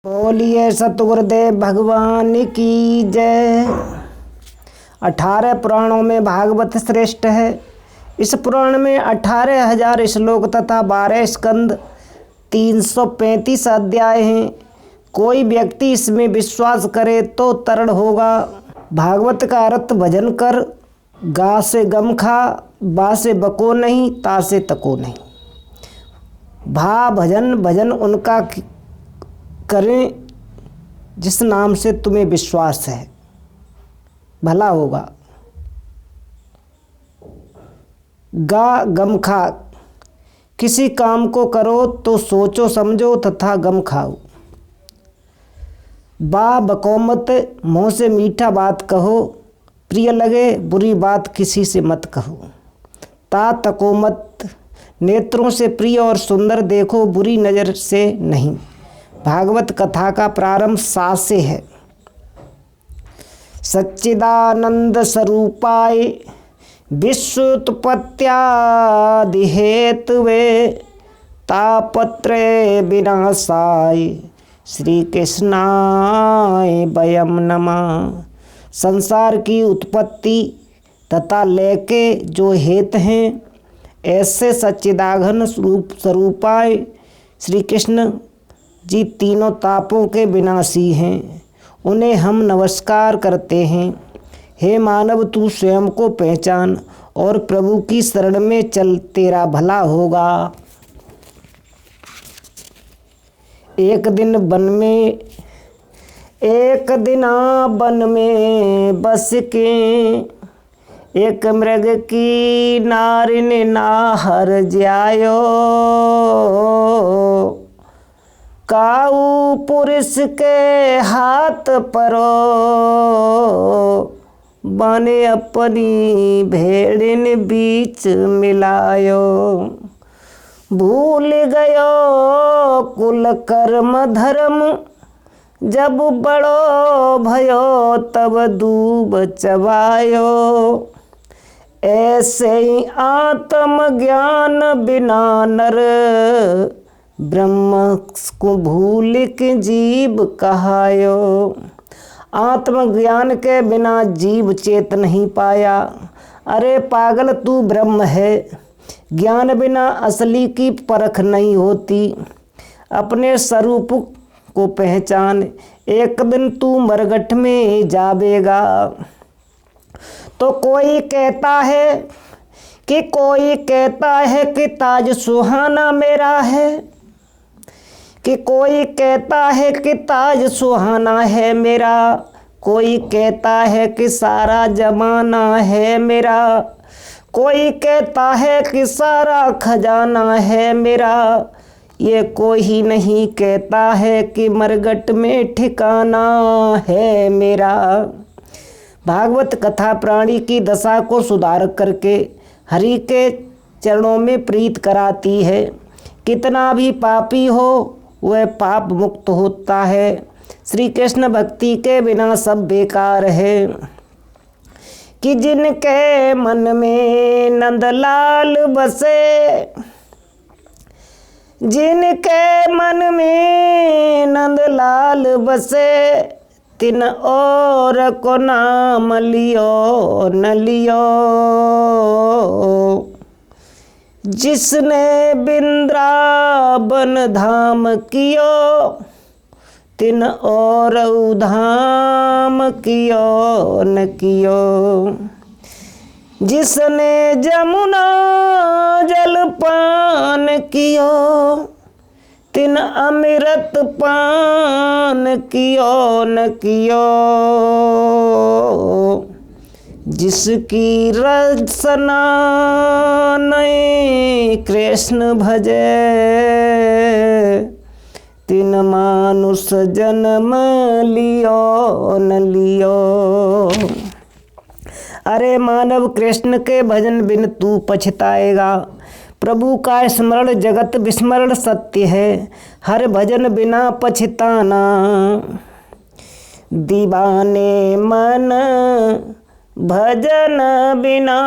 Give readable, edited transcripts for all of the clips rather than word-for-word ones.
बोलिए सतगुरुदेव भगवान की जय। 18 पुराणों में भागवत श्रेष्ठ है। इस पुराण में 18,000 श्लोक तथा 12 स्कंद 335 अध्याय हैं। कोई व्यक्ति इसमें विश्वास करे तो तरण होगा। भागवत का अर्थ भजन कर, गा से गम खा, बा से बको नहीं, ता से तको नहीं। भा भजन भजन उनका करें जिस नाम से तुम्हें विश्वास है, भला होगा। गा गम खा, किसी काम को करो तो सोचो समझो तथा गम खाओ। बा बको मत, मुँह से मीठा बात कहो, प्रिय लगे बुरी बात किसी से मत कहो। ता तको मत, नेत्रों से प्रिय और सुंदर देखो, बुरी नज़र से नहीं। भागवत कथा का प्रारंभ सा से है। सच्चिदानंद स्वरूपाय विश्वोत्पत्त्यादि हेतवे तापत्रय विनाशाय श्री कृष्णाय वयम नमः। संसार की उत्पत्ति तथा लय के जो हेतु हैं, ऐसे सच्चिदाघन स्वरूपाय श्री कृष्ण जी तीनों तापों के विनाशी हैं, उन्हें हम नमस्कार करते हैं। हे मानव, तू स्वयं को पहचान और प्रभु की शरण में चल, तेरा भला होगा। एक दिन वन में बस के एक मृग की नारिन नाहर जायो। काऊ पुरुष के हाथ परो बने अपनी भेड़िन बीच मिलायो। भूल गयो कुल कर्म धर्म, जब बड़ो भयो तब दूब चबायो। ऐसे ही आत्मज्ञान बिना नर ब्रह्म को भूल के जीव कहायो। आत्मज्ञान के बिना जीव चेत नहीं पाया। अरे पागल, तू ब्रह्म है। ज्ञान बिना असली की परख नहीं होती। अपने स्वरूप को पहचान, एक दिन तू मरघट में जावेगा। तो कोई कहता है कि ताज सुहाना मेरा है, कि कोई कहता है कि ताज सुहाना है मेरा। कोई कहता है कि सारा जमाना है मेरा। कोई कहता है कि सारा खजाना है मेरा। ये कोई नहीं कहता है कि मरघट में ठिकाना है मेरा। भागवत कथा प्राणी की दशा को सुधार करके हरि के चरणों में प्रीत कराती है। कितना भी पापी हो वह पाप मुक्त होता है। श्री कृष्ण भक्ति के बिना सब बेकार है। कि जिनके मन में नंदलाल बसे, जिनके मन में नंदलाल बसे, तिन और को नाम लियो न लियो। जिसने वृंदावन धाम कियो, तिन और धाम कियो न कियो। जिसने जमुना जल पान कियो, तिन अमृत पान कियो न कियो। जिसकी रसना नहीं कृष्ण भजे, तिन मानुष जन्म लियो न लियो। अरे मानव, कृष्ण के भजन बिन तू पछताएगा। प्रभु का स्मरण जगत विस्मरण सत्य है, हर भजन बिना पछताना। दीवाने मन भजन बिना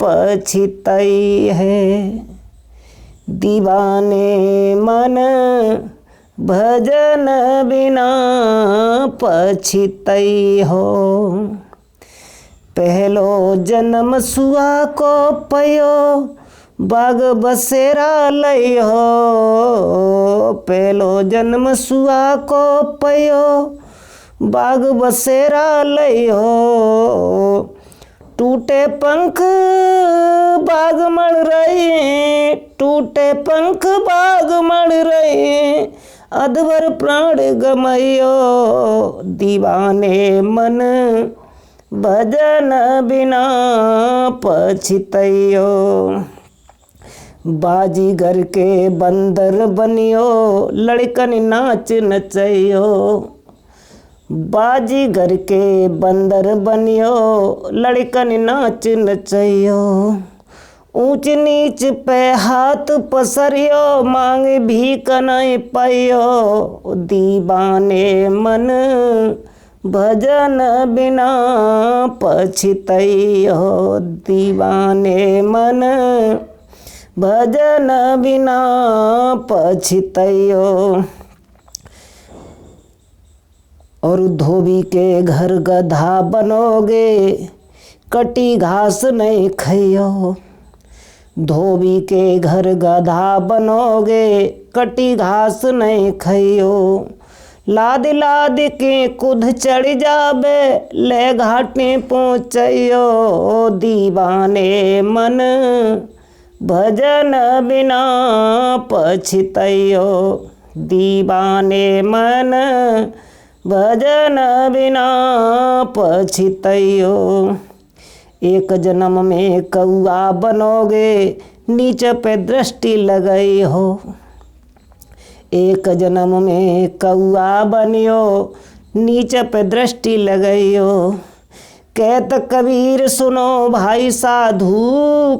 पछितई है। दीवाने मन भजन बिना पछितई हो। पहलो जन्म सुआ को पयो बाग बसेरा लई हो। पहलो जन्म सुआ को पयो बाग बसेरा लई हो। टूटे पंख बाग मड़ रहे, टूटे पंख बाग मड़ रहे, अधवर प्राण गमयो। दीवाने मन भजन बिना पछितयो। बाजीगर के बंदर बनियो लड़कन नाच नचयो। बाजीगर के बंदर बनियो लड़कन नाच नचयो। ऊंच नीच पे हाथ पसरियो मांग भी कनाई पायो। दीवाने मन भजन बिना पछितयो। दीवाने मन भजन बिना पछितयो। और धोबी के घर गधा बनोगे कटी घास नहीं खइयो। धोबी के घर गधा बनोगे कटी घास नहीं खइयो। लाद लाद के कुद चढ़ जाबे ले घाटे पहुँचयो। दीवाने मन भजन बिना पछितयो। दीवाने मन भजन बिना पछितयो। एक जन्म में कौआ बनोगे नीच पे दृष्टि लगई हो। एक जन्म में कौआ बनियो नीच पे दृष्टि लगइयो। कहत कबीर सुनो भाई साधु,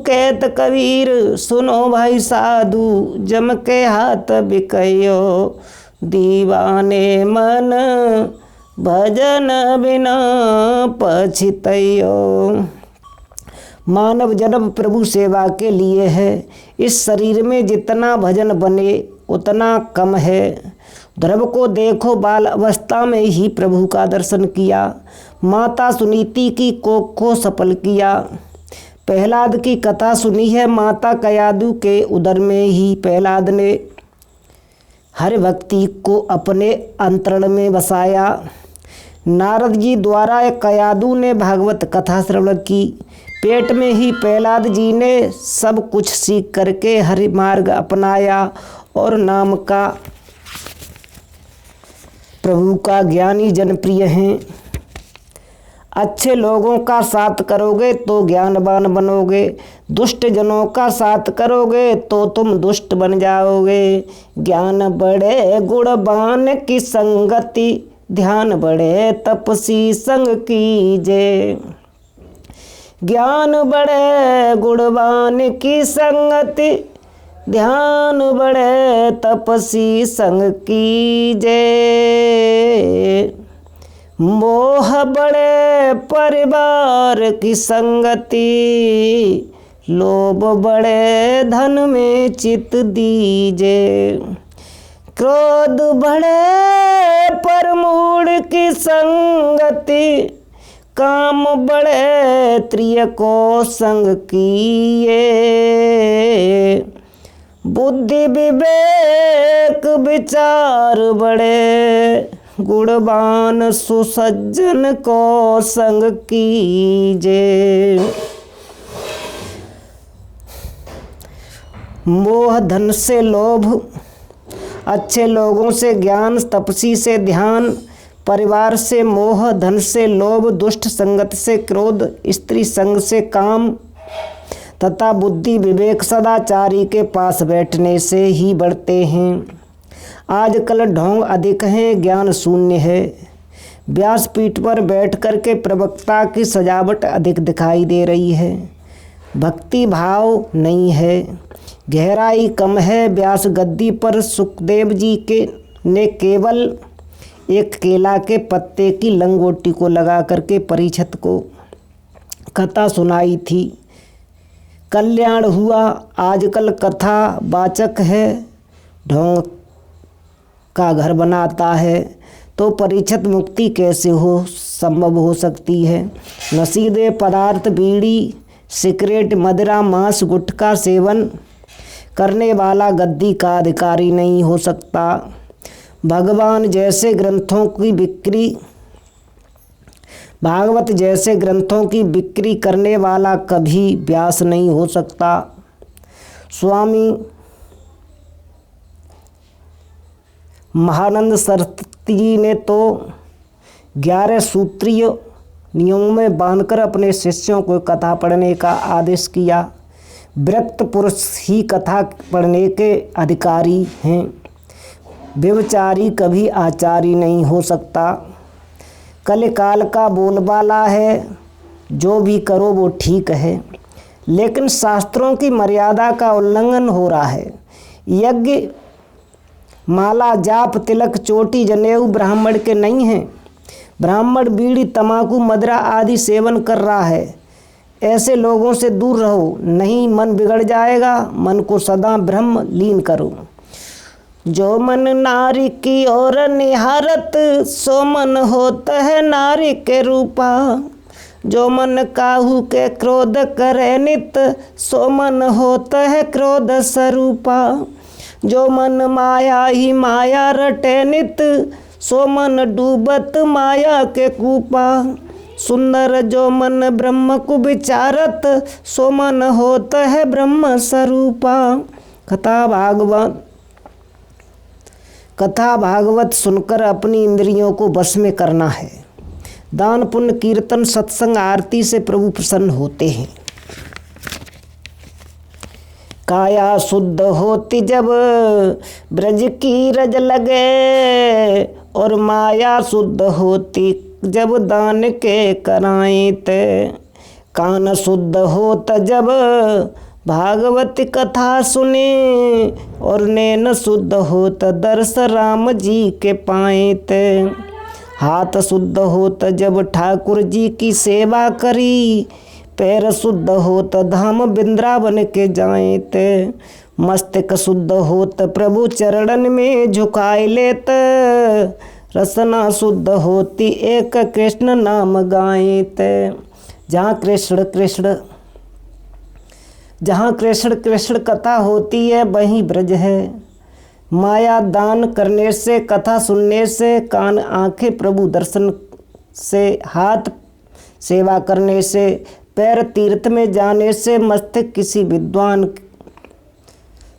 कहत कबीर सुनो भाई साधु, जम के हाथ बिकइयो। दीवाने मन भजन बिना पछितयो। मानव जन्म प्रभु सेवा के लिए है। इस शरीर में जितना भजन बने उतना कम है। ध्रुव को देखो, बाल अवस्था में ही प्रभु का दर्शन किया। माता सुनीति की कोख को सफल किया। प्रहलाद की कथा सुनी है। माता कयादु के उदर में ही प्रहलाद ने हर व्यक्ति को अपने अंतरण में बसाया। नारद जी द्वारा कयादु ने भागवत कथा श्रवण की। पेट में ही प्रहलाद जी ने सब कुछ सीख करके हरि मार्ग अपनाया और नाम का प्रभु का ज्ञानी जनप्रिय हैं। अच्छे लोगों का साथ करोगे तो ज्ञानवान बनोगे। दुष्ट जनों का साथ करोगे तो तुम दुष्ट बन जाओगे। ज्ञान बढ़े गुणवान की संगति, ध्यान बढ़े तपसी संग कीजे। ज्ञान बढ़े गुणवान की संगति, ध्यान बढ़े तपसी संग कीजे। मोह बढ़े परिवार की संगति, लोभ बढ़े धन में चित दीजे। क्रोध बढ़े पर मूढ़ की संगति, काम बढ़े त्रिय को संग किए। बुद्धि विवेक विचार बढ़े, गुणवान सुसज्जन को संग कीजे। मोह धन से लोभ, अच्छे लोगों से ज्ञान, तपसी से ध्यान, परिवार से मोह, धन से लोभ, दुष्ट संगत से क्रोध, स्त्री संग से काम तथा बुद्धि विवेक सदाचारी के पास बैठने से ही बढ़ते हैं। आजकल ढोंग अधिक हैं, ज्ञान शून्य है। व्यासपीठ पर बैठ कर के प्रवक्ता की सजावट अधिक दिखाई दे रही है। भक्ति भाव नहीं है, गहराई कम है। व्यास गद्दी पर सुखदेव जी के ने केवल एक केला के पत्ते की लंगोटी को लगा करके परीक्षित को कथा सुनाई थी। कल्याण हुआ। आजकल कथा वाचक है, ढोंग का घर बनाता है तो परीक्षित मुक्ति कैसे संभव हो सकती है। नशीले पदार्थ, बीड़ी, सिगरेट, मदिरा, मांस, गुटखा सेवन करने वाला गद्दी का अधिकारी नहीं हो सकता। भागवत जैसे ग्रंथों की बिक्री करने वाला कभी व्यास नहीं हो सकता। स्वामी महानंद सरस्वती जी ने तो 11 सूत्रीय नियमों में बांधकर अपने शिष्यों को कथा पढ़ने का आदेश किया। विरक्त पुरुष ही कथा पढ़ने के अधिकारी हैं। व्यभिचारी कभी आचारी नहीं हो सकता। कलिकाल का बोलबाला है, जो भी करो वो ठीक है, लेकिन शास्त्रों की मर्यादा का उल्लंघन हो रहा है। यज्ञ, माला, जाप, तिलक, चोटी, जनेऊ ब्राह्मण के नहीं हैं। ब्राह्मण बीड़ी, तंबाकू, मदिरा आदि सेवन कर रहा है। ऐसे लोगों से दूर रहो, नहीं मन बिगड़ जाएगा। मन को सदा ब्रह्म लीन करो। जो मन नारी की ओर निहारत, सो मन होता है नारी के रूपा। जो मन काहू के क्रोध करे नित, सो मन होता है क्रोध स्वरूपा। जो मन माया ही माया रटे नित, सो मन डूबत माया के कूपा। सुंदर जो मन ब्रह्म को विचारत, सो मन होता है ब्रह्म स्वरूपा। कथा भागवत सुनकर अपनी इंद्रियों को बस में करना है। दान, पुण्य, कीर्तन, सत्संग, आरती से प्रभु प्रसन्न होते हैं। काया शुद्ध होती जब ब्रज की रज लगे, और माया शुद्ध होती जब दान के कराएं ते। कान शुद्ध होता जब भागवत कथा सुने, और नैन शुद्ध होता दर्श राम जी के पाए ते। हाथ शुद्ध होता जब ठाकुर जी की सेवा करी, पैर शुद्ध होत धाम वृंदावन के जाए ते। मस्तक शुद्ध होत प्रभु चरणन में झुकाए लेत, रसना शुद्ध होती एक कृष्ण नाम गाए ते। जहाँ कृष्ण कृष्ण कथा होती है वहीं ब्रज है। माया दान करने से, कथा सुनने से, कान आंखें प्रभु दर्शन से, हाथ सेवा करने से, पैर तीर्थ में जाने से, मस्तक किसी विद्वान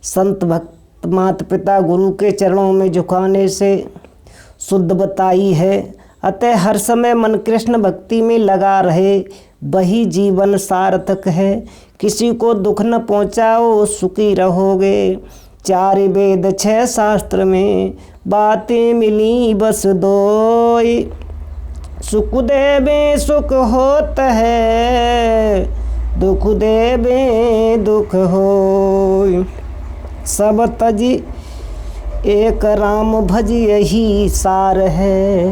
संत भक्त माता पिता गुरु के चरणों में झुकाने से शुद्ध बताई है। अतः हर समय मन कृष्ण भक्ति में लगा रहे, वही जीवन सार्थक है। किसी को दुख न पहुँचाओ, सुखी रहोगे। 4 वेद 6 शास्त्र में बातें मिली बस 2। सुख देवे सुख होता है, दुख देवे दुख हो। सब तजी एक राम भज, यही सार है,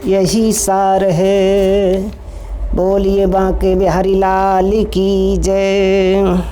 यही सार है। बोलिए बांके बिहारी लाल की जय।